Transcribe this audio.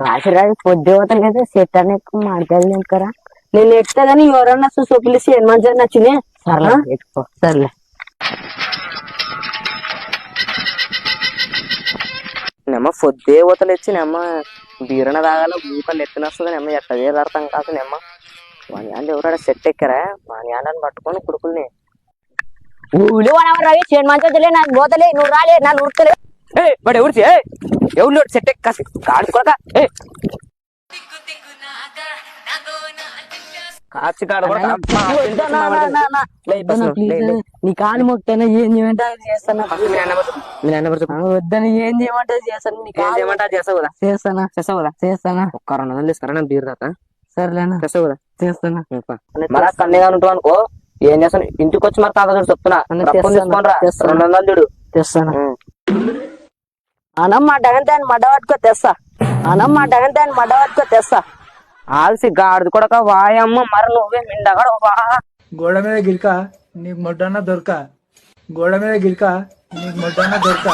రాత్రి రాత్రి పొద్దు అవుతాను కదా సెట్ అని ఎక్కువ మాట్లాడలేదు కదా. నేను ఎట్లా కానీ ఎవరన్నా చూపిలిసి ఏం మంచిగా నచ్చినే. సర్లే ఎక్కువ సర్లే. నెమ్మ పొద్దే ఊతలు ఇచ్చి నెమ్మ బీరణ తాగాల ఊకలు ఎత్తున వస్తుంది నెమ్మ ఎట్లా అర్థం కాదు నెమ్మ. వాని ఎవరైనా సెట్ ఎక్కారా వాని పట్టుకొని కొడుకుల్ని ఊళ్ళు రవి చేను మంచిలే నాకు పోతలే నువ్వు రాలే నన్ను ఉడతలే. వాడు ఎవరు ఎవరు సెట్ ఎక్కాసి కాడుకోక నీ కాలు మొక్తాను ఏం చేయమంటే చేస్తాను. వద్దని ఏం చేయమంటే చేస్తాను. నీ కాలు చేయమంటే చేస్తావు కదా. చేస్తానా చేస్తావు కదా చేస్తానా. ఒక్క 200 ఇస్తారా బీర్ తాత. సర్లేనా చేస్తావు కదా చేస్తానా. మళ్ళా కన్నీగా ఉంటావు అనుకో ఏం చేస్తాను ఇంటికి వచ్చి మరి తాత చెప్తున్నా 200 చూడు తెస్తాను. అనమ్మ డగంతాన్ని మడ్డ పట్టుకో తెస్తా. అనమ్మ డగంతాన్ని మడ్డ పట్టుకో తెస్తా. ఆల్సి గాడిది కొడక వాయమ్మ మరి నువ్వే మిండగడ గోడ మీద గిరిక నీకు మొడ్డన్నా దొరక. గోడ మీద గిరిక నీకు మొడ్డన్నా దొరక.